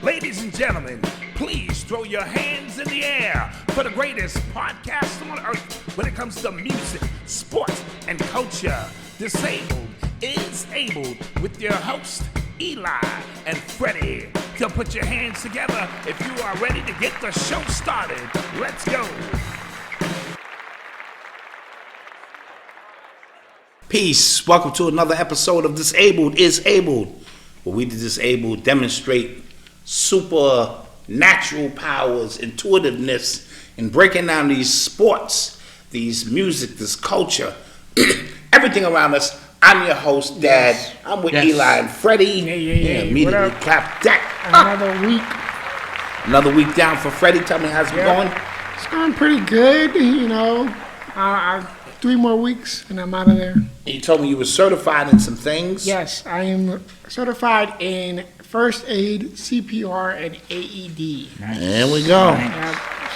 Ladies and gentlemen, please throw your hands in the air for the greatest podcast on earth when it comes to music, sports, and culture. Disabled is Able with your host, Eli and Fredy. So put your hands together if you are ready to get the show started. Let's go. Peace. Welcome to another episode of Disabled is Able, where we, the disabled, demonstrate supernatural powers, intuitiveness in breaking down these sports, these music, this culture, everything around us. I'm your host, Dad. Yes. I'm with Yes. Eli and Fredy. Yeah. Immediately clap that. Another week. Another week down for Fredy. Tell me how's it going? It's going pretty good, you know. 3 more weeks and I'm out of there. You told me you were certified in some things. Yes, I am certified in first aid, CPR, and AED. There we go.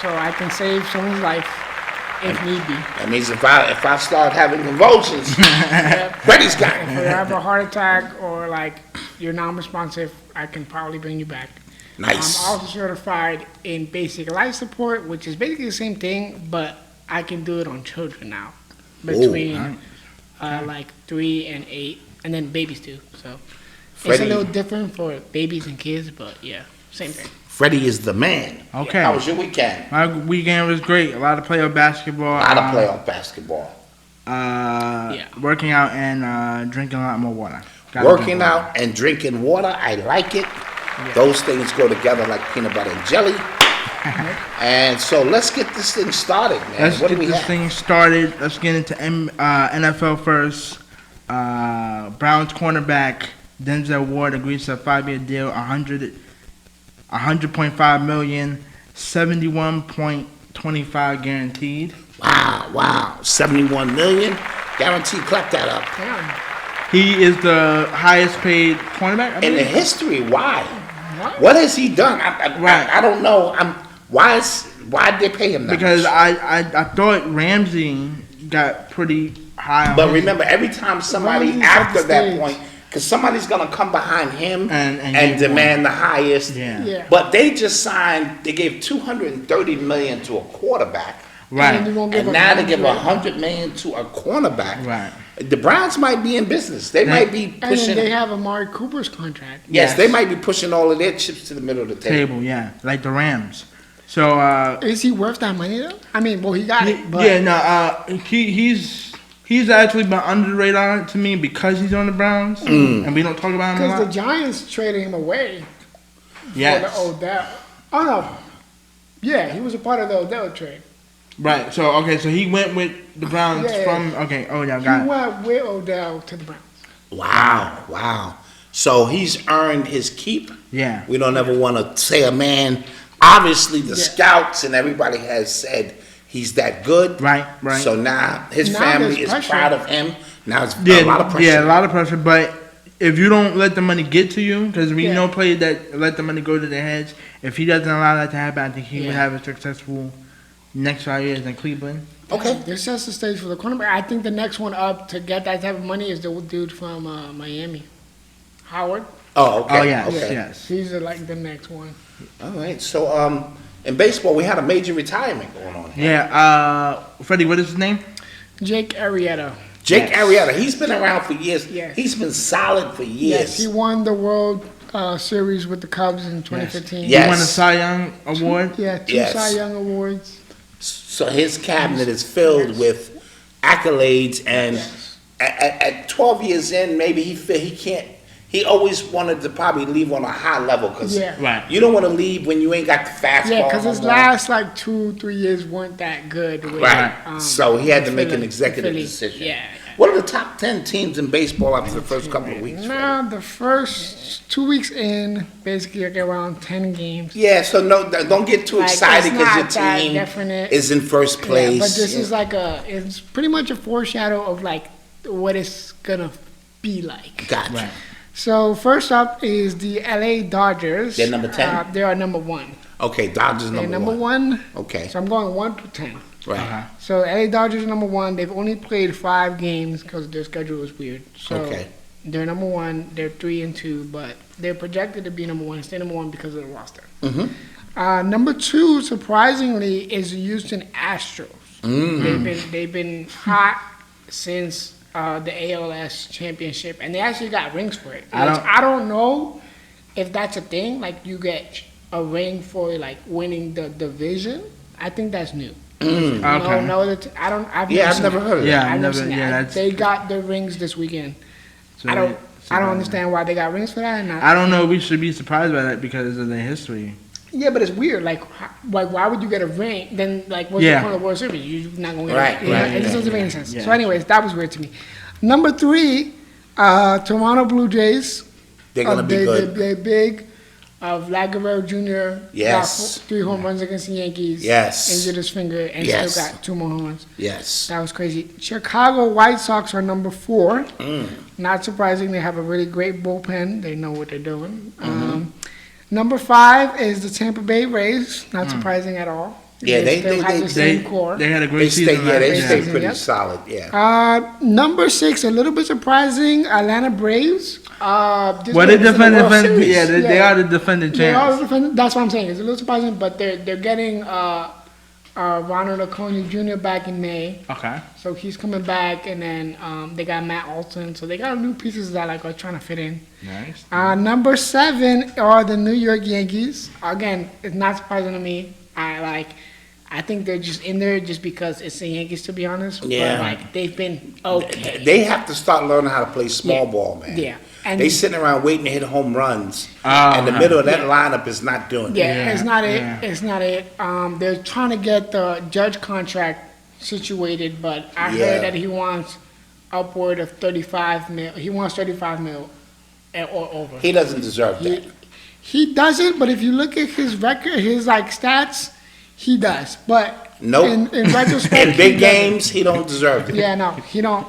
So I can save someone's life if need be. That means if I start having convulsions, Fredy's got If you it. have a heart attack or like you're non-responsive, I can probably bring you back. Nice. I'm also certified in basic life support, which is basically the same thing, but I can do it on children now. Between like 3 and 8, and then babies too. So it's a little different for babies and kids, but yeah, same thing. Fredy is the man. Okay. How was your weekend? My weekend was great. A lot of playoff basketball. A lot of playoff basketball. Working out and drinking a lot more water. Working out and drinking water, I like it. Yeah. Those things go together like peanut butter and jelly. And so let's get this thing started, man. Let's What get do we this have? thing started. Let's get into NFL first. Browns cornerback Denzel Ward agrees to a 5-year deal, $100.5 million, 71.25 guaranteed. Wow. 71 million. Guaranteed, clap that up. Yeah. He is the highest paid cornerback I In the believe. history, why? What? What has he done? I don't know. Why did they pay him that Because much? I thought Ramsey got pretty high. on But his- remember, every time somebody Ramsey after set the that stage. point, because somebody's going to come behind him And and demand the highest. Yeah. But they just signed, they gave $230 million to a quarterback. Right. And, you're gonna give And now they 100. give $100 million to a cornerback. Right. The Browns might be in business. They might be And then pushing. they have Amari Cooper's contract. Yes, Yes. they might be pushing all of their chips to the middle of the table. Table, yeah, like the Rams. So Is he worth that money though? I mean, well, he got it, but he's actually been under the radar to me because he's on the Browns, and we don't talk about him a because the lot. Giants traded him away Yes, for the Odell. Oh no, yeah, he was a part of the Odell trade. right. So so he went with the Browns Yeah. from Odell He got it. went with Odell to the Browns. Wow. So he's earned his keep. Yeah, We don't ever want to say a man. Obviously, the scouts and everybody has said he's that good. right. So now his Now family there's is pressure. proud of him. Now it's Yeah, a lot of pressure. Yeah, a lot of pressure. But if you don't let the money get to you, because we Yeah. know players that let the money go to their heads, if he doesn't allow that to happen, I think he would Yeah. have a successful next 5 years in Cleveland. Okay. This sets the stage for the cornerback. I think the next one up to get that type of money is the dude from Miami, Howard. Oh, okay. Oh, yes, Okay. yes. He's like the next one. All right. So, in baseball, we had a major retirement going on here. Yeah, Freddie, what is his name? Jake Arrieta. Jake Yes. Arrieta, he's been around for years. Yes. He's been solid for years. Yes, he won the World Series with the Cubs in 2015. Yes. He won a Cy Young Award. Yeah, 2 Yes. Cy Young Awards. So his cabinet is filled with accolades, and at 12 years in, maybe he feel he can't. He always wanted to probably leave on a high level because Yeah. Right. you don't want to leave when you ain't got the fastball. Yeah, because no his more. last like 2-3 years weren't that good. With, Right. So he had to make an Philly- executive Philly. decision. Yeah. What are the top 10 teams in baseball after the first couple of weeks? Freddie? Now the first 2 weeks in, basically like around 10 games. Yeah, so no, don't get too Like, excited it's because your not that team definite. is in first place. Yeah, but this is like it's pretty much a foreshadow of like what it's gonna be like. Gotcha. Right. So first up is the LA Dodgers. They're number 10? They are number 1. Okay, Dodgers They're number one. one. Okay, So I'm going 1 to 10. right. Uh-huh. So LA Dodgers are number 1. They've only played 5 games because their schedule is weird. So Okay. They're number one. They're 3-2, but they're projected to be number one. Stay number one because of the roster. Number 2, surprisingly, is the Houston Astros. They've been hot since the ALS championship, and they actually got rings for it. I don't know if that's a thing. Like you get a ring for like winning the division. I think that's new. Okay. I've never heard of that. Yeah, I've never seen that. that's- They got the rings this weekend. So I don't understand why they got rings for that. I don't know if we should be surprised by that because of their history. Yeah, but it's weird. Like why would you get a ring? Then, like, what's the point of the World Series? You're not going to get it. It just doesn't make any sense. Yeah. So, anyways, that was weird to me. Number 3, Toronto Blue Jays. They're going to be good. They're big. Vlad Guerrero Jr. Yes. got 3 home runs against the Yankees. Yes. Injured his finger and Yes. still got 2 more home runs. Yes. That was crazy. Chicago White Sox are number 4. Not surprising. They have a really great bullpen. They know what they're doing. Number 5 is the Tampa Bay Rays. Not surprising at all. Yeah, they have the same core. They had a They great season. stay season, pretty yep. solid. Yeah. Number 6, a little bit surprising, Atlanta Braves. Well, they defended. Yeah, they are the defending They are champs. the defending. That's what I'm saying. It's a little surprising, but they're getting Ronald Acuna Jr. back in May. Okay. So he's coming back, and then they got Matt Alton. So they got new pieces that like are trying to fit in. Nice. Number 7 are the New York Yankees. Again, it's not surprising to me. I think they're just in there just because it's the Yankees, to be honest. Yeah. But like they've been okay. They have to start learning how to play small ball, man. Yeah. And They sitting around waiting to hit home runs, and the middle of that lineup is not doing it. yeah, it's not it. Yeah. It's not it. They're trying to get the Judge contract situated, but I Yeah. heard that he wants upward of 35 mil. He wants 35 mil or over. He doesn't deserve that. He doesn't, but if you look at his record, his like stats, he does. But Nope. in retrospect, In big he doesn't. games, he don't deserve it. Yeah, no, he don't.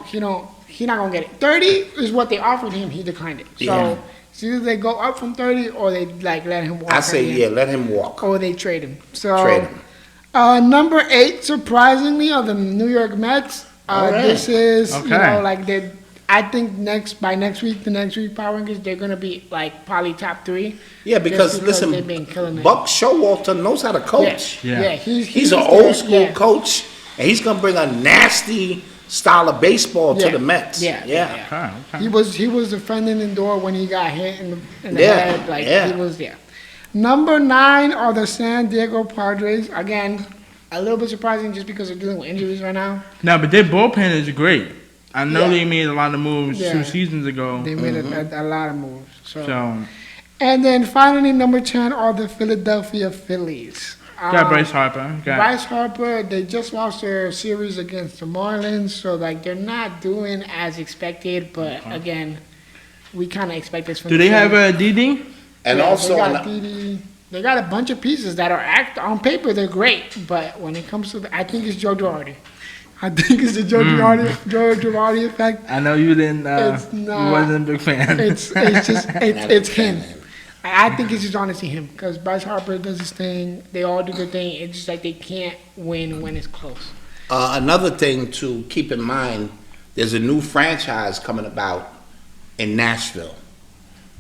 He's not gonna get it. 30 is what they offered him. He declined it. So Yeah. it's either they go up from 30 or they like let him walk. I say, at the yeah, end. let him walk. Or they trade him. So Trade him. Number 8, surprisingly, are the New York Mets. All right. This is Okay. like they. I think the next week Power Rankings, they're gonna be like probably top 3. Yeah, because Just listen, they've been killing it. Buck Showalter knows how to coach. Yeah. He's an there, old school yeah. coach, and he's gonna bring a nasty style of baseball to Yeah. the Mets. Yeah. Okay. He was defending Lindor when he got hit in the Yeah, head. Like yeah. he was Number 9 are the San Diego Padres. Again, a little bit surprising just because they're dealing with injuries right now. No, but their bullpen is great. I know Yeah. they made a lot of moves Yeah. 2 seasons ago. They made a lot of moves. So And then finally, number 10 are the Philadelphia Phillies. got Bryce Harper. Bryce Harper, they just lost their series against the Marlins, so like they're not doing as expected. But again, we kind of expect this from. Do the they have Phillies. a DD? And Yeah, also, they on got the- Didi. They got a bunch of pieces that are on paper they're great, but when it comes to I think it's Joe Girardi. I think it's the Joe Girardi effect. I know you didn't. It's You not- wasn't a big fan. It's just it's him. I think it's just honestly him because Bryce Harper does his thing. They all do their thing. It's just like they can't win when it's close. Another thing to keep in mind, there's a new franchise coming about in Nashville.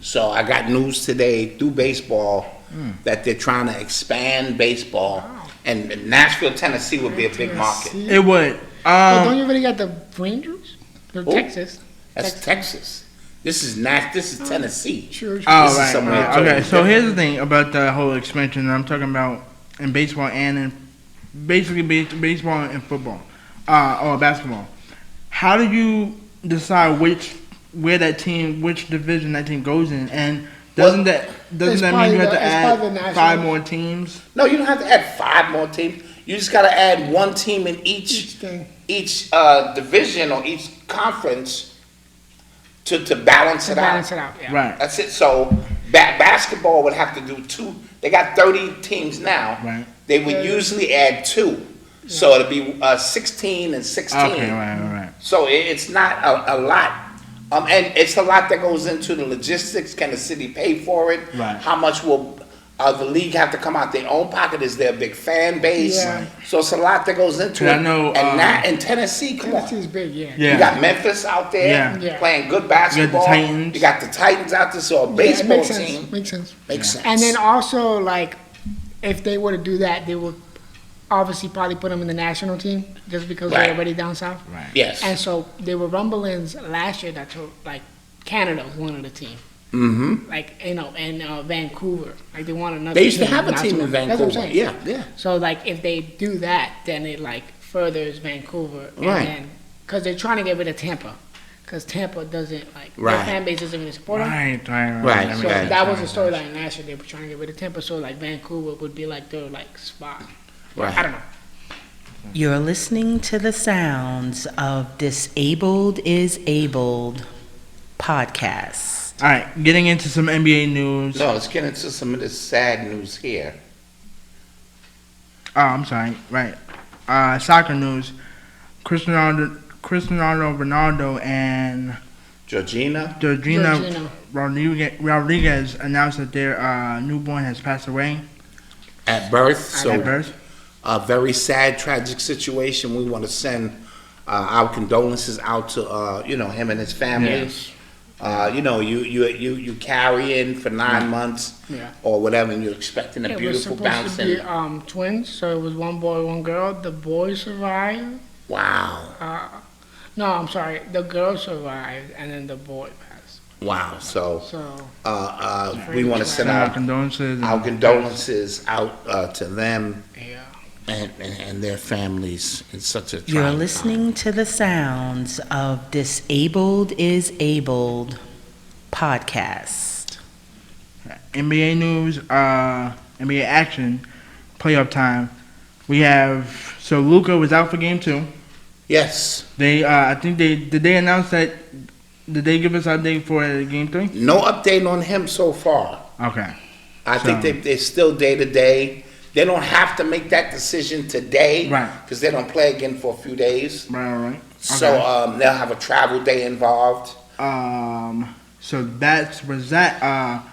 So I got news today through baseball that they're trying to expand baseball, and Nashville, Tennessee would be a big market. It would. But don't you already got the Rangers? They're Oh. Texas. That's Texas. This is Tennessee. Sure. Oh, This is right. somewhere right. totally Okay, so different. here's the thing about the whole expansion that I'm talking about in baseball and in basically baseball and football, or basketball. How do you decide which division that team goes in, and doesn't that mean probably you have to it's probably add the 5 national- more teams? No, you don't have to add 5 more teams. You just got to add one team in each thing. division or each conference to balance To it balance out. it out. Yeah. Right. That's it. So basketball would have to do 2. They got 30 teams now. Right. They would usually add 2. So it'd be 16 and 16. Okay. Right. So it's not a lot. And it's a lot that goes into the logistics. Can the city pay for it? Right. How much will The league have to come out their own pocket. Is their big fan base? Yeah. So it's a lot that goes into it. I know, and that in Tennessee, come on. Tennessee's big, yeah. You got Memphis out there Yeah. playing good basketball. Titans. You got the Titans out there. So a Yeah, baseball makes team sense. Makes sense. makes sense. And then also, like, if they were to do that, they would obviously probably put them in the national team just because Right. they're already down south. Right. yes. And so there were rumblings last year that told, like, Canada wanted a team. Mm-hmm. Like, you know, and Vancouver. Like, they want another They used to team, have a not team so- in That's what I'm Vancouver. saying. Yeah, yeah. So, like, if they do that, then it, like, furthers Vancouver. And Right. then, because they're trying to get rid of Tampa. Because Tampa doesn't, like, Right. their fan base doesn't really support them. Right. Right. So Right. that was the storyline last year. They were trying to get rid of Tampa. So, like, Vancouver would be, like, their, like, spot. Right. I don't know. You're listening to the sounds of Disabled is Abled podcast. All right, getting into some NBA news. No, let's get into some of this sad news here. Oh, I'm sorry. Right. Soccer news. Cristiano Ronaldo and Georgina. Georgina Rodriguez announced that their newborn has passed away At birth. So at birth. a very sad, tragic situation. We want to send our condolences out to him and his family. Yes. You carrying for 9 months Yeah. or whatever, and you're expecting a It was beautiful supposed bouncing. to be twins, so it was one boy, one girl. The boy survived. Wow, No, I'm sorry. The girl survived, and then the boy passed. wow. So So, we want to send Send our our condolences. condolences out to them yeah. and their families. It's such a You're trying listening to the sounds of Disabled is Abled podcast. NBA news. NBA action. Playoff time. We have Luka was out for game 2. Yes. They I think did they announce that? Did they give us an update for game 3? No update on him so far. Okay. I think they're still day to day. They don't have to make that decision today, Right. Because they don't play again for a few days. Right. So they'll have a travel day involved. So was that.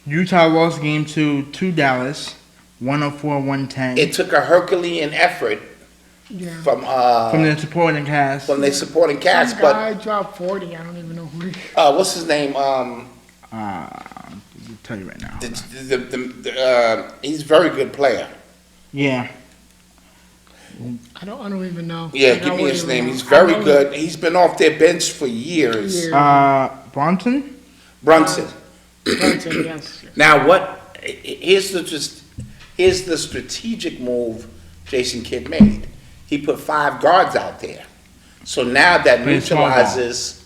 Utah lost game 2 to Dallas, 104-110. It took a Herculean effort Yeah. from From the supporting cast. their supporting cast, Some but guy dropped 40. I don't even know who he is. what's his name? I'll tell you right now. He's a very good player. Yeah. I don't even know. Yeah, Like, I give me wouldn't his even name. know. He's I very know good. He's been off their bench for years. Yeah. Bronson? Brunson. Brunson, yes. Now, here's the strategic move Jason Kidd made. He put 5 guards out there. So now that Playing small ball. neutralizes,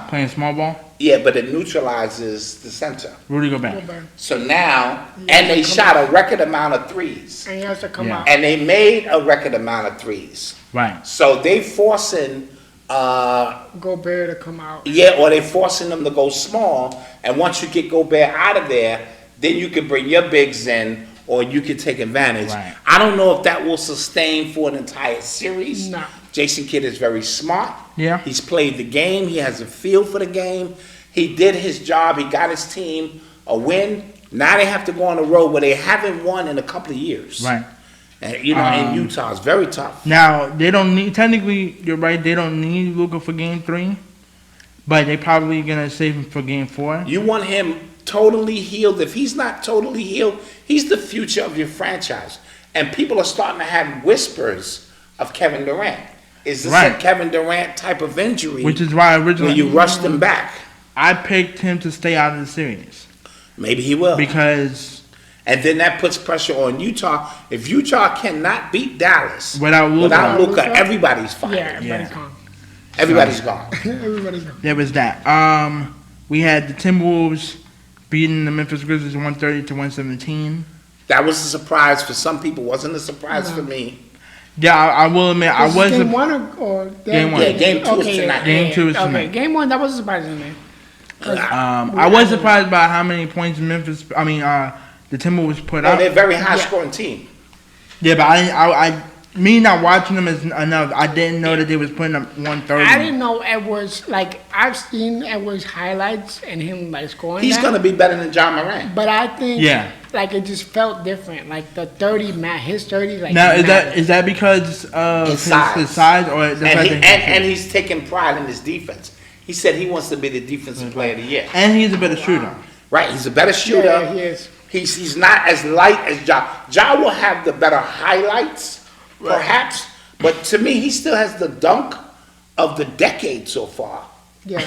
Playing small ball? yeah, but it neutralizes the center. Rudy Gobert. So now, and they shot a record amount of threes. And he has to come Yeah. out. And they made a record amount of threes. Right. So they forcing, Gobert to come out. or they forcing them to go small. And once you get Gobert out of there, then you can bring your bigs in, or you can take advantage. Right. I don't know if that will sustain for an entire series. No. Jason Kidd is very smart. Yeah. He's played the game. He has a feel for the game. He did his job. He got his team a win. Now they have to go on the road where they haven't won in a couple of years. Right. And, in Utah, it's very tough. Now, they don't need, technically, you're right, they don't need Luka for game 3, but they probably going to save him for game 4. You want him totally healed. If he's not totally healed, he's the future of your franchise. And people are starting to have whispers of Kevin Durant. Is this a Right. Kevin Durant type of injury Which is why where originally you rushed him back? I picked him to stay out of the series. Maybe he will. Because And then that puts pressure on Utah. If Utah cannot beat Dallas without Luka, Luka, everybody's Yeah, fired. everybody's Yeah. gone. Everybody's gone. Everybody's gone. there was that. We had the Timberwolves beating the Memphis Grizzlies 130-117. That was a surprise for some people. Wasn't a surprise for me. Yeah, I will admit, I This is was game 1 or Game one. Yeah, game 2 is tonight. Game 2 is Okay, tonight. game 1, that was surprising, man. I was surprised by how many points the Timberwolves put No, up. they're a very high scoring team. Yeah, but me not watching them is enough. I didn't know that they was putting up 130. I didn't know Edwards, like, I've seen Edwards highlights and him, like, scoring He's that. going to be better than John Moran. But I think, Yeah. like, it just felt different. Like, the 30, his 30, like, Now mattered. is that because of His his size or the fact that And he's taking pride in his defense. He said he wants to be the defensive player of the year. and he's a better shooter. Right, he's a better shooter. Yeah, he is. He's not as light as Ja. Ja will have the better highlights, perhaps. But to me, he still has the dunk of the decade so far. Yeah.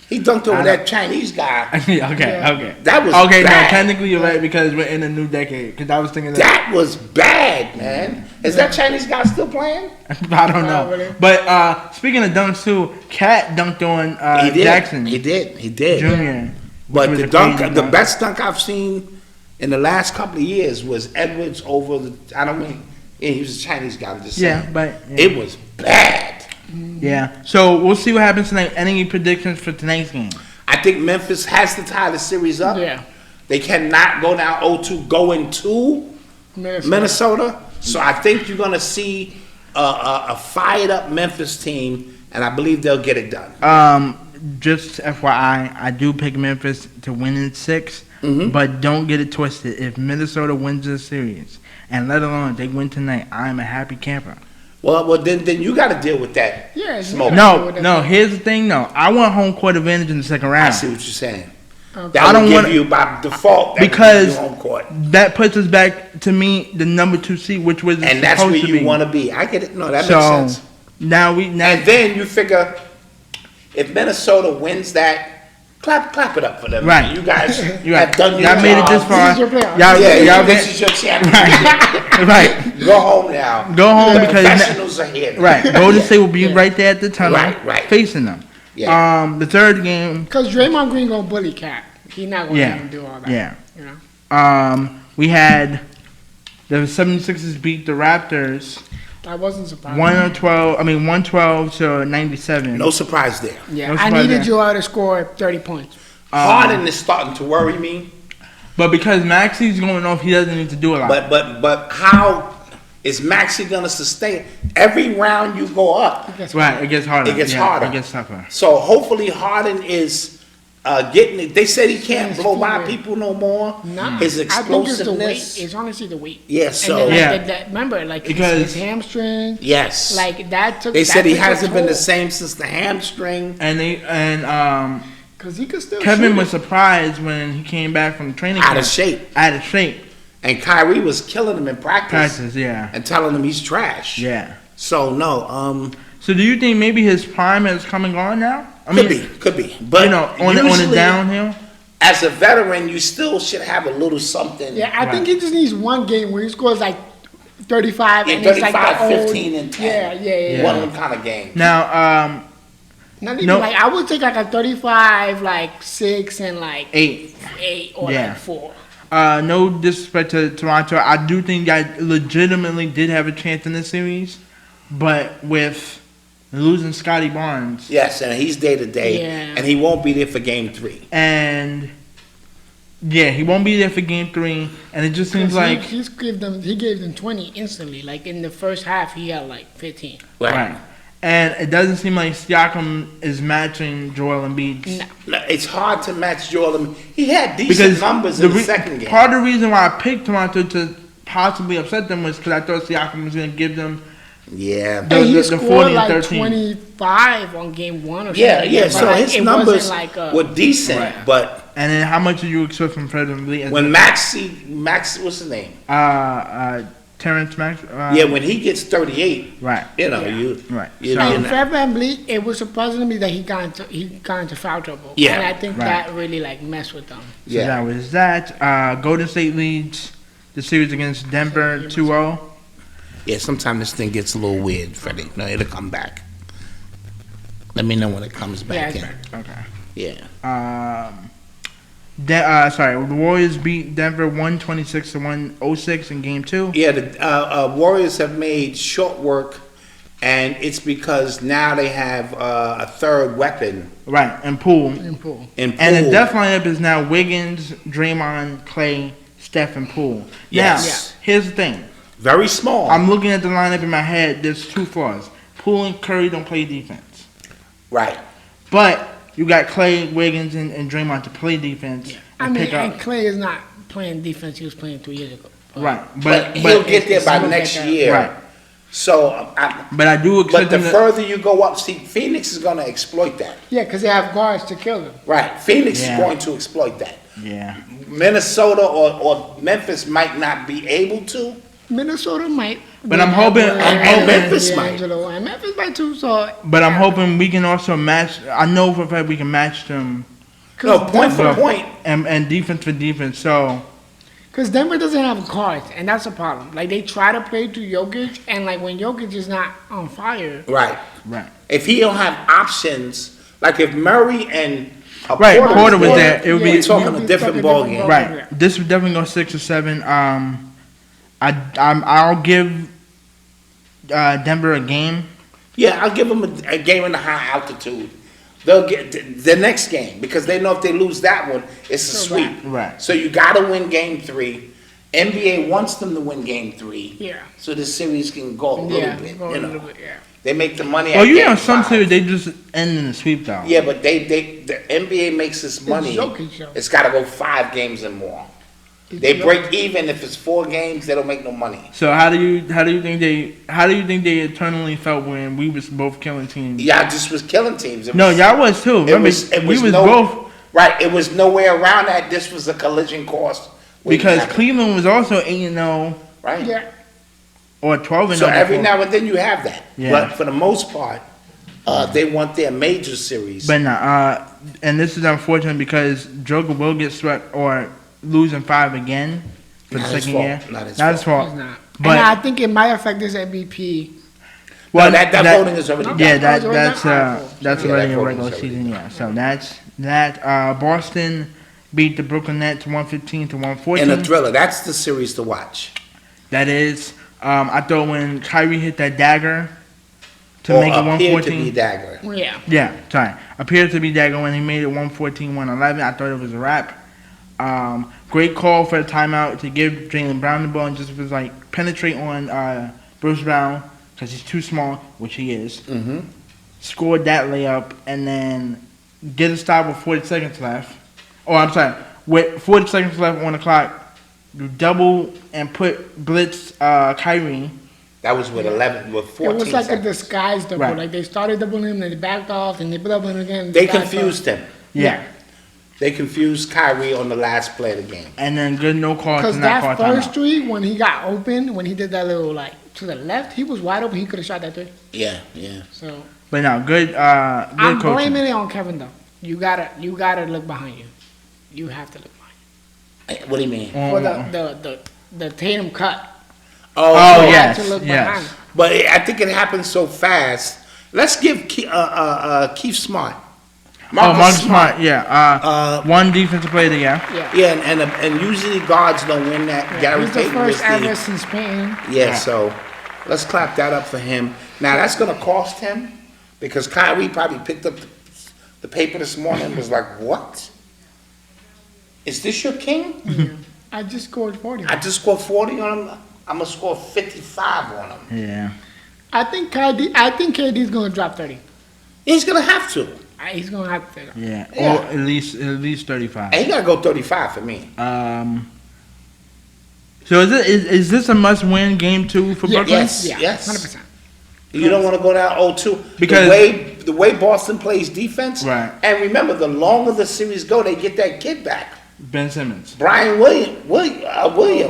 He dunked over that Chinese guy. okay. Yeah. That was Okay, bad. no, technically you're right because we're in a new decade. Because I was thinking That was bad, man. Is that Chinese guy still playing? I don't know. Really? But speaking of dunks too, Cat dunked on He did. Jackson He did. Jr. But which the was a crazy dunk, the best dunk I've seen in the last couple of years was Edwards over the. I don't mean he was a Chinese guy. I'm just saying. Yeah, but It was bad. yeah. So we'll see what happens tonight. Any predictions for tonight's game? I think Memphis has to tie the series up. Yeah. They cannot go down 0-2 going to Minnesota. So I think you're going to see a fired up Memphis team, and I believe they'll get it done. Just FYI, I do pick Memphis to win in 6, but don't get it twisted. If Minnesota wins this series, and let alone if they win tonight, I'm a happy camper. Well, then you got to deal with that. Yeah, smoke. No. Here's the thing, though. I want home court advantage in the second I round. see what you're saying. Okay. That I don't would give wanna- you by default that because would give you home court, that puts us back to me the number 2 seed, which was and that's supposed where to you be. want to be. I get it. No, that makes So sense. now And then you figure if Minnesota wins that, clap it up for them. Right. You guys You're right. have done your Y'all made it this job. far. This is your playoff. Y'all This is your championship. right. Go home now. Go home The because professionals are here. now. right. Golden State will be right there at the tunnel, Right. facing them. Yeah. The third game, Because Draymond Green gonna bully Cat. He not gonna Yeah. let him do all that. yeah. You know? We had the 76ers beat the Raptors I wasn't surprised. 112 to 97. No surprise there. Yeah, No I surprise needed there. Joel to score 30 points. Harden is starting to worry me. But because Maxi's going off, he doesn't need to do a lot. But how is Maxey gonna sustain? Every round you go up, Right, it gets harder. It gets Yeah, harder. It gets tougher. so hopefully Harden is getting it. They said he can't Yes, blow by yeah. people no more. Nah, His I think it's the weight. explosiveness. It's honestly the weight. Yeah, so and then, Yeah. like, remember, like Because- his hamstring. yes, Like that took. they said he took a hasn't been the toll. same since the hamstring. And Cause he could still. Kevin shoot was it. surprised when he came back from training Out camp. of shape. Out of shape. And Kyrie was killing him in Practice, yeah. and telling him he's trash. Yeah. So no, So do you think maybe his prime is coming on now? I could be. But you know, on the usually, downhill. as a veteran, you still should have a little something. Yeah, I Right. think he just needs one game where he scores like 35 Yeah, and it's like 35, the old, 15, and 10. Yeah. One of them kind of games. Now, Not even No. like I would take like a 35, like 6 and like 8. 8 or Yeah. like 4. No disrespect to Toronto. I do think that legitimately did have a chance in this series. But with losing Scotty Barnes Yes, and he's day to day, Yeah. and he won't be there for game 3. and yeah, he won't be there for game 3. And it just seems like he gave them 20 instantly. Like in the first half, he had like 15. right. And it doesn't seem like Siakam is matching Joel Embiid's. No. No, it's hard to match Jordan. He had decent Because numbers in the second game. part of the reason why I picked Toronto to possibly upset them was because I thought Siakam was going to give them. Yeah. The- And he the scored 40 and like 13. 25 on game 1 or something. Yeah, like yeah. that, So but, like, his it numbers wasn't like were decent, Right. but And then how much did you expect from Fred and Lee? when Max, what's his name? Terrence Max. Yeah, when he gets 38, Right. you know, Yeah. you Right. you So- know, And Fred VanVleet, it was surprising to me that he got into foul trouble. Yeah. And I think Right. that really like messed with them. So yeah. that was that. Golden State leads the series against Denver 2-0. Yeah, sometimes this thing gets a little weird, Freddie. No, it'll come back. Let me know when it comes Yeah, back it's in. back. Okay. Yeah. The Warriors beat Denver 126 to 106 in game 2. Yeah, the Warriors have made short work, and it's because now they have a third weapon Right, and Poole. In pool. in And the Poole. death lineup is now Wiggins, Draymond, Clay, Steph, and Poole. Yes. Now, here's the thing. Very small. I'm looking at the lineup in my head. There's two flaws. Poole and Curry don't play defense. Right. But you got Clay, Wiggins, and Draymond to play defense. I mean, and Clay is not playing defense. He was playing 3 years ago. Right. But he'll get there by next year. Right. So, but I do expect but the further you go up, see, Phoenix is going to exploit that. Yeah, because they have guards to kill them. Right. Phoenix is going to exploit that. Yeah. Minnesota or Memphis might not be able to. Minnesota might. But I'm hoping Memphis might. And Memphis might too. So. But I'm hoping we can also match. I know for a fact we can match them. No, point for point. And defense for defense. So. Because Denver doesn't have guards, and that's a problem. Like, they try to play through Jokic, and, like, when Jokic is not on fire. Right. Right. If he don't have options, like if Murray and Porter was there, it would be talking a different ballgame. Right. This would definitely go 6 or 7. I'll give Denver a game. Yeah, I'll give them a game in the high altitude. They'll get the next game because they know if they lose that one, it's a sweep. Right. So you got to win game 3. NBA wants them to win game 3. Yeah. So the series can go a little bit. Go You a know, little bit, they make the money. Well, at game some 5. series they just end in a sweep though. Yeah, but the NBA makes this money. Jokic. It's got to go 5 games and more. They break even if it's 4 games. They don't make no money. So how do you think they eternally felt when we was both killing teams? Y'all just was killing teams. Y'all was too. Remember, we was both. Right, it was nowhere around that. This was a collision course. Because Cleveland was also 8-0. Right. Yeah. Or 12-0. So every now and then you have that. Yeah. But for the most part, they want their major series. But no, and this is unfortunate because Joker will get swept or losing 5 again for the second year. Not his It's fault. not. But and I think it might affect this MVP. Well, that voting is already done. Yeah, that's Yeah, already that a regular voting's season. Yeah, so that's that. Boston beat the Brooklyn Nets 115 to 114. In a thriller. That's the series to watch. That is. I thought when Kyrie hit that dagger to Or make it appeared to 114. be dagger. Yeah. Yeah, sorry. Appeared to be dagger when he made it 114, 111. I thought it was a wrap. Great call for the timeout to give Jaylen Brown the ball and just was like penetrate on Bruce Brown because he's too small, which he is. Mm-hmm. Scored that layup and then get a stop with 40 seconds left. Oh, I'm sorry. With 40 seconds left on the clock, you double and put blitz Kyrie. That was with 11, with 14 It was like seconds. a disguise double. Right. Like, they started doubling him, then they backed off, and they doubled him again. They confused him. Yeah. They confused Kyrie on the last play of the game. And then good no call to Because not that call first timeout. three, when he got open, when he did that little, like, to the left, he was wide open. He could have shot that three. Yeah, yeah. So, But no, good I'm coaching. blaming it on Kevin, though. You gotta look behind you. You have to look behind you. What do you mean? For the Tatum cut. Oh, You yes, have to look yes. behind you. But I think it happened so fast. Let's give Keith Smart. Marcus Smart, yeah. One defensive player of the year. Yeah. Yeah, and usually guards don't win that. Gary He's the Payton was first ever the, since Payton. yeah, so let's clap that up for him. Now that's gonna cost him because Kyrie probably picked up the paper this morning and was like, "What? Is this your king? I just scored 40. I just scored 40 on him. I'm gonna score 55 on him. Yeah. I think KD's gonna drop 30. He's gonna have to. He's gonna have to. Yeah. Yeah. Or at least 35. And he gotta go 35 for me. So is this a must-win game 2 for Brooklyn? Yes. Yeah, Yes. 100%. You don't want to go down 0-2 Because- the way Boston plays defense. Right. And remember, the longer the series go, they get that kid back. Ben Simmons. Brian Williams. Robert Williams.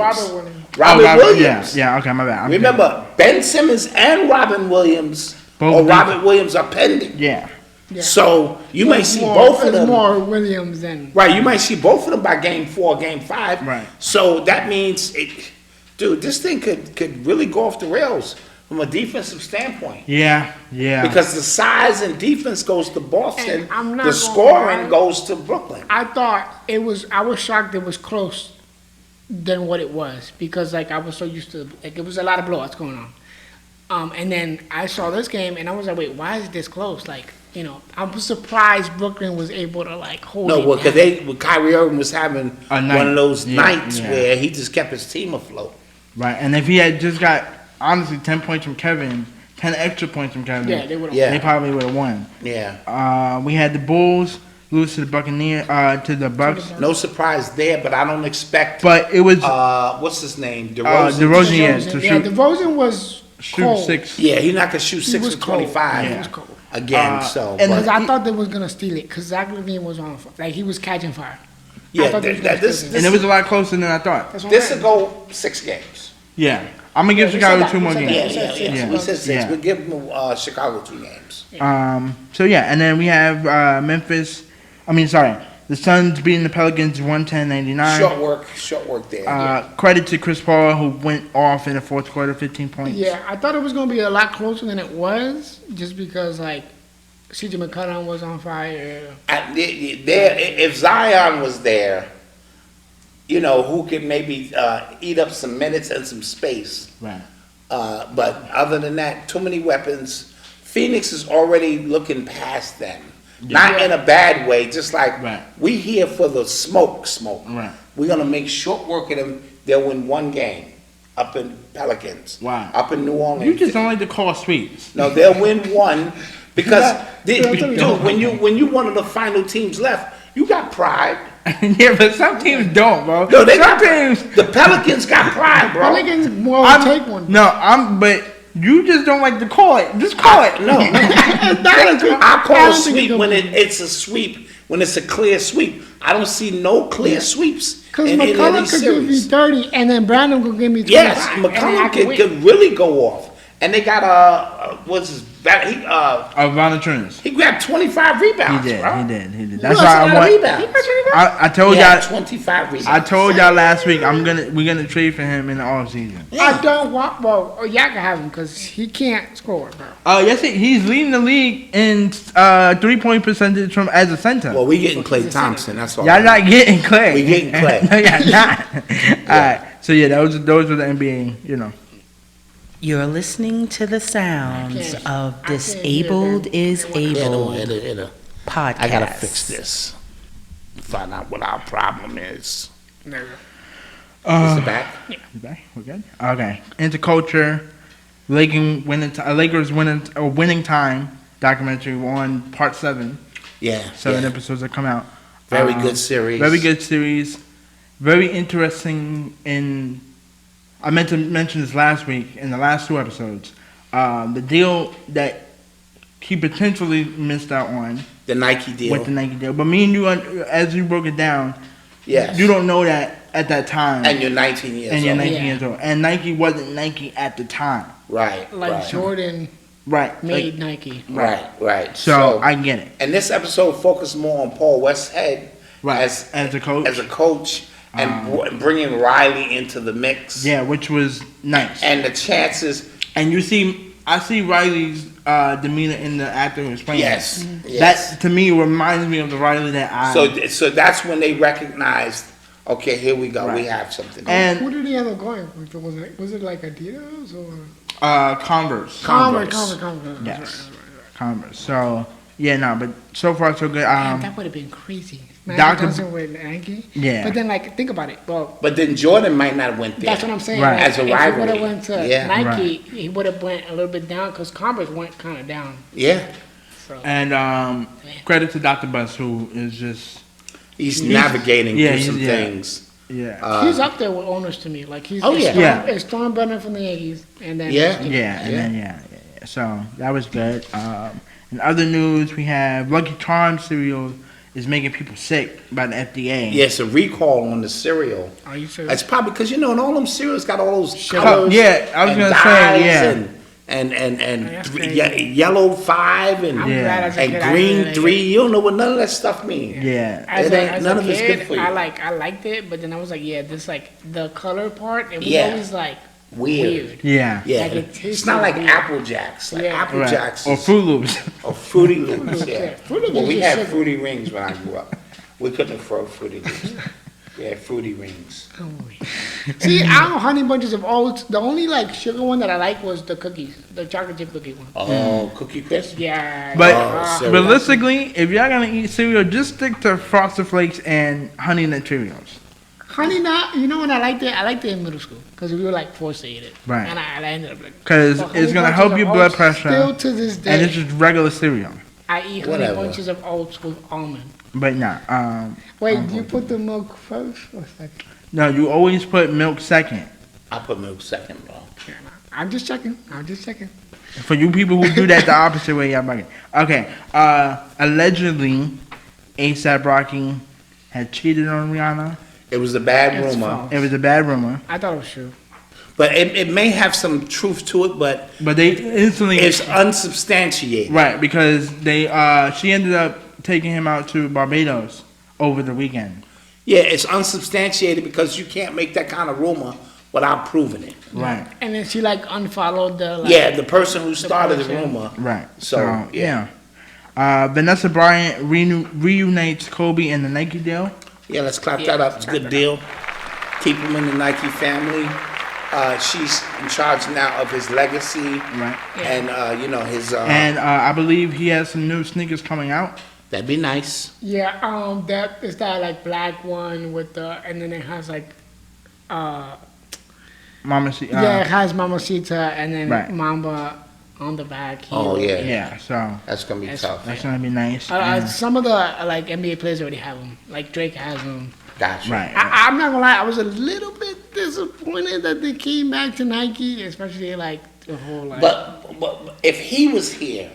Robert Williams. Yeah, okay, my bad. Remember, Ben Simmons and Robin Williams Both Robert Williams are pending. Yeah. Yeah. So you might see More- both of it's them. more Williams than. Right, you might see both of them by game 4, game 5. Right. So that means, dude, this thing could really go off the rails from a defensive standpoint. Yeah. Because the size and defense goes to Boston, And I'm not the gonna scoring lie. goes to Brooklyn. I was shocked it was close than what it was because like I was so used to like it was a lot of blowouts going on. And then I saw this game and I was like, wait, why is it this close? Like, you know, I was surprised Brooklyn was able to like hold No, it well, down. because Kyrie Irving was having A night. one of those Yeah, nights yeah. where he just kept his team afloat. Right, and if he had just got, honestly, 10 points from Kevin, 10 extra points from Kevin, Yeah, they would have. Yeah. they probably would have won. Yeah. We had the Bulls lose to the to the Bucks. No surprise there, but I don't expect. But it was What's his name? DeRozan. DeRozan, yeah, to Yeah, shoot, DeRozan was shoot cold. 6. Yeah, he's not gonna shoot He 6 was for cold. 25 He was cold. again. So, and Because but, I thought they was gonna steal it. Because Zach LaVine was on fire. Like he was catching fire. I yeah, thought they was gonna this steal it. And it was a lot closer than I thought. That's what this I'm will saying. go 6 games. Yeah. I'm going to give Yeah, we Chicago said that. 2 more We said that. games. Yeah. Yeah. We said 6. Yeah. We'll give them Chicago 2 games. So, yeah, and then we have the Suns beating the Pelicans 110-99. Short work there. Credit to Chris Paul, who went off in the fourth quarter, 15 points. Yeah, I thought it was gonna be a lot closer than it was, just because like CJ McCollum was on fire. If Zion was there, who could maybe eat up some minutes and some space. Right. But other than that, too many weapons. Phoenix is already looking past them. Not in a bad way, just like Right. we here for the smoke. Right. We're going to make short work of them. They'll win 1 game up in Pelicans. Wow. Up in New Orleans. You just don't like to call sweeps. No, they'll win 1 because, don't. when you one of the final teams left, you got pride. Yeah, but some teams don't, bro. No, they some got teams. The Pelicans got pride, bro. Pelicans will take one. But you just don't like to call it. Just call it. No, I call I a don't think sweep it's when gonna it's a sweep, when it's a clear sweep. I don't see no clear sweeps Because in any of McCollum these could give me series. 30, and then Brandon could give me 25. Yes, and then I McCollum can win. could really go off. And they got Valanciunas. he grabbed 25 rebounds, He did. bro. He did. That's That's why why I I want. rebounds. I told He had y'all. 25 rebounds. I told y'all last week we're gonna trade for him in the offseason. I don't want. Well, y'all can have him because he can't score, bro. Yes, he's leading the league in 3-point percentage from as a center. Well, we getting Klay Thompson. That's all. Y'all not getting Clay. We getting Clay. No, y'all not. All right. So yeah, those were the NBA. You're listening to the sounds of I can't Disabled is Able podcast. I gotta fix this. Find out what our problem is. There Is it back? You back? We're good. Okay. Interculture, Lakers winning time documentary on part 7. Yeah. 7 yeah. episodes that come out. Very good series. Very good series. Very interesting I meant to mention this last week in the last 2 episodes. The deal that he potentially missed out on The Nike deal. with the Nike deal. But me and you, as you broke it down, Yes. you don't know that at that time. And you're 19 years And you're old. 19 years old. And Nike wasn't Nike at the time. Right. Like right. Jordan Right. made Nike. Right. So I get it. And this episode focused more on Paul Westhead Right. as a coach. as a coach and bringing Riley into the mix. Yeah, which was nice. And the chances. And I see Riley's demeanor in the actor who's playing. Yes. Mm-hmm. Yes. That to me reminds me of the Riley that I. So that's when they recognized. Okay, here we go. Right. We have something. Who And did he end up going with? Was it like Adidas or Converse. Converse. Converse. Yes. Right. Converse. So yeah, no, but so far so good. Man, that would have been crazy. Dr. Johnson with Nike. Yeah. But then, like, think about it. Well, But then Jordan might not have went there. that's what I'm saying. Right. Like, As a if he rivalry. would have went to Yeah. Nike, he would have went a little bit down because Converse went kind of down. Yeah. So And credit to Dr. Bus, who is just He's navigating through he's- some yeah. things. yeah. he's up there with owners to me. Like he's Oh, yeah. It's Storm Brennan from the Yankees, and then Yeah. Yeah, and then yeah. So that was good. In other news, we have Lucky Charms cereal is making people sick by the FDA. Yeah, it's a recall on the cereal. Are you serious? It's probably because in all them cereals got all those Sugar. colors. Yeah, I was and gonna say, dyes yeah. And That's three, crazy. yellow 5 and I'm Yeah. glad as a kid I green didn't 3. You don't know what none of that stuff means. Yeah. As It ain't- as none a of it's kid, good for you. I liked it, but then I was like, yeah, this like the color part. It was Yeah. always like Weird. weird. Yeah. Yeah, Like, it it's tastes not like weird. Apple Jacks. Like Yeah. Apple Right. Jacks Or is- Fruit Loops. or Fruity Loops. Yeah. Yeah, Fruity Well, Loops we is had sugar. Fruity Rings when I grew up. We couldn't afford Fruity Loops. We had Fruity Rings. See, I don't know Honey Bunches of Oats. The only like sugar one that I like was the cookies, the chocolate chip cookie one. Oh, Cookie Crisp. Yeah. But so- realistically, if y'all gonna eat cereal, just stick to Frosted Flakes and Honey Nut Cheerios. Honey Nut, you know when I liked it? I liked it in middle school because we were like forced to eat it. Right. And I ended up like. Because the it's Honey gonna Bunches help of your blood oats, pressure. Still to this day, And it's just regular cereal. I eat honey Whatever. bunches of oats with almond. But nah. Wait, you put the milk first or second? No, you always put milk second. I put milk second, bro. I'm just checking. For you people who do that the opposite way, y'all bugging. Okay. Allegedly, A$AP Rocky had cheated on Rihanna. It was a bad It's rumor, false. It was a bad rumor. I thought it was true. but it may have some truth to it, but But they instantly it's unsubstantiated. right because they she ended up taking him out to Barbados over the weekend. Yeah, it's unsubstantiated because you can't make that kind of rumor without proving it. Right. And then she like unfollowed the. Like, Yeah, the person who started the person. rumor. Right. So, yeah. Vanessa Bryant reunites Kobe and the Nike deal. Yeah, let's clap that up. It's a good deal. Keep him in the Nike family. She's in charge now of his legacy. Right. And, his... And I believe he has some new sneakers coming out. That'd be nice. Yeah, that is that like black one with the, and then it has like, Mamacita. it has Mamacita and then Right. Mamba on the back. Oh, yeah. Yeah. So That's going to be That's- tough. that's gonna be nice. Yeah. Some of the like NBA players already have them. Like Drake has them. Gotcha. Right. I'm not gonna lie, I was a little bit disappointed that they came back to Nike, especially like the whole like. But if he was here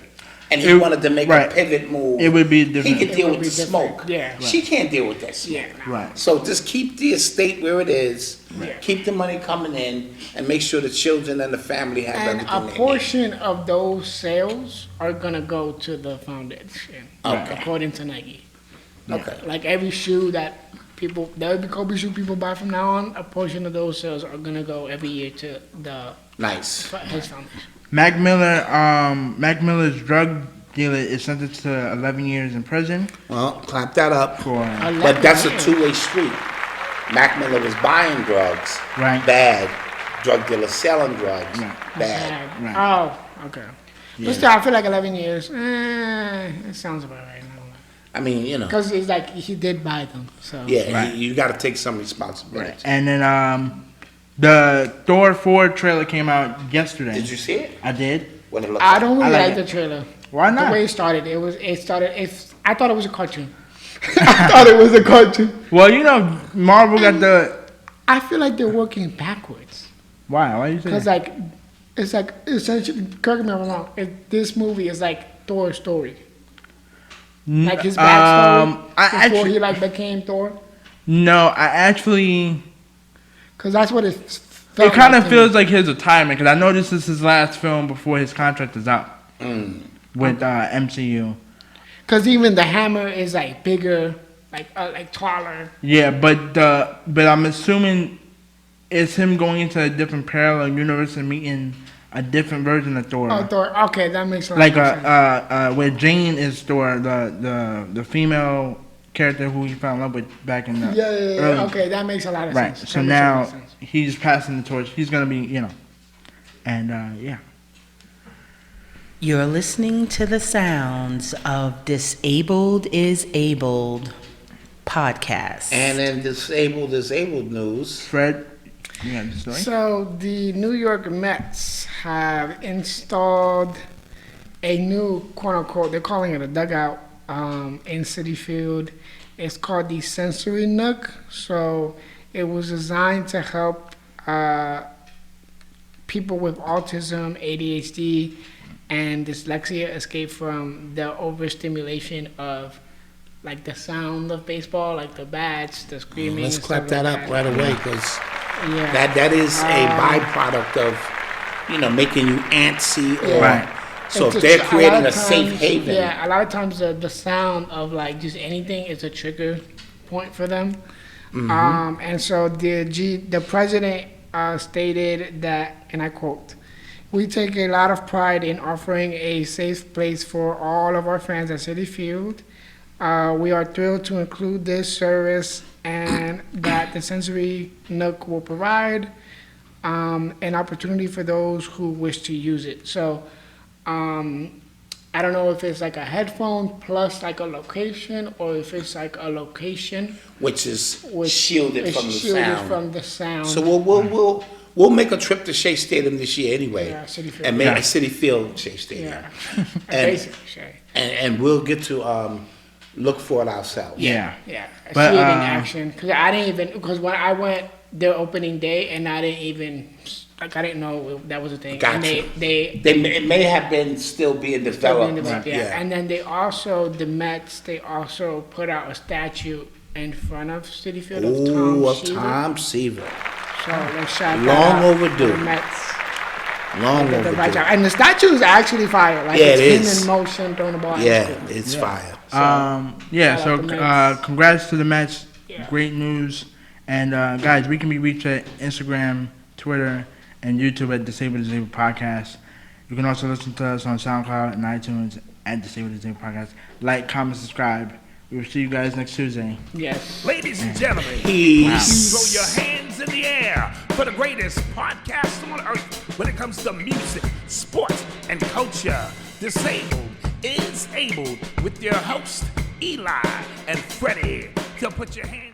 and he It- wanted to make right. a pivot move, It would be he different. could deal would with the be different. smoke. Yeah. She can't deal with that smoke. Yeah. Nah. Right. So just keep the estate where it is. Right. Keep the money coming in, and make sure the children and the family have And everything a they need. portion of those sales are gonna go to the foundation, Okay. according to Nike. Okay. Like every shoe that people, every Kobe shoe people buy from now on, a portion of those sales are gonna go every year to Nice. his foundation. Mac Miller's drug dealer is sentenced to 11 years in prison Well, clap that up. for But that's a two-way street. Mac Miller was buying drugs. Right. Bad. Drug dealer selling drugs. Right. Bad. Right. Oh, okay. Yeah. But still, I feel like 11 years. It sounds about right. I mean, Because it's like he did buy them, so. yeah, Right. you got to take some responsibility. And then the Thor 4 trailer came out yesterday. Did you see it? I did. What it looked I like? don't really I like like it. the trailer. Why The not? way it started, I thought it was a cartoon. I thought it was a cartoon. Well, Marvel got the. I feel like they're working backwards. Why? Why do you say Because, that? it's like, essentially, correct me if I'm wrong, this movie is like Thor's story. Like his backstory before he, like, became Thor. No, I actually. Because that's what it felt It kind like of to feels me. like his retirement because I know this is his last film before his contract is up with MCU. Because even the hammer is, like, bigger, like taller. Yeah, but I'm assuming it's him going into a different parallel universe and meeting a different version of Thor. Oh, Thor. Okay, that makes a lot Like of sense. where Jane is Thor, the female character who he fell in love with back in the Yeah. early- Okay, that makes a lot of Right. sense. So That makes a lot of now sense. he's passing the torch. He's gonna be, and yeah. You're listening to the sounds of Disabled is Abled podcast. And in disabled news, Fred, you got the story? So the New York Mets have installed a new quote unquote, they're calling it a dugout in Citi Field. It's called the Sensory Nook. So it was designed to help people with autism, ADHD, and dyslexia escape from the overstimulation of like the sound of baseball, like the bats, the screaming. let's and clap stuff that like up right away because Yeah. that is a byproduct of, making you antsy or. Right. So It's if they're a lot creating of a safe times- haven, Yeah, a lot of times the sound of like just anything is a trigger point for them. And so the president stated that, and I quote, "We take a lot of pride in offering a safe place for all of our fans at Citi Field. We are thrilled to include this service and that the Sensory Nook will provide an opportunity for those who wish to use it." So I don't know if it's like a headphone plus like a location, or if it's like a location which is which shielded is from the shielded sound. from the sound. So we'll make a trip to Shea Stadium this year anyway, Yeah, Citi Field. and make Yeah. a Citi Field Shea Stadium, Yeah, And- basically, Shay. and we'll get to look for it ourselves. Yeah. Yeah, I But, see it in uh, action because I didn't even because when I went their opening day and I didn't even like I didn't know that was a thing. Gotcha. And they It may have been still being developed. yeah. And then they also the Mets they also put out a statue in front of Citi Field of Tom Ooh, of Seaver. Tom Seaver. So they shot Long that out for overdue. The Mets. Long Did the right job. overdue. And the statue is actually fire. Like Yeah, it's it him is. in motion throwing the ball. Yeah, It's cool. it's fire. Yeah, shout so out the Mets. congrats to the Mets. Yeah. Great news. And guys, we can be reached at Instagram, Twitter, and YouTube at Disabled Podcast. You can also listen to us on SoundCloud and iTunes at Disabled Podcast. Like, comment, subscribe. We will see you guys next Tuesday. Yes. Ladies and gentlemen, Peace. throw your hands in the air for the greatest podcast on earth when it comes to music, sports, and culture. Disabled is Able with your host, Eli and Fredy. So put your hands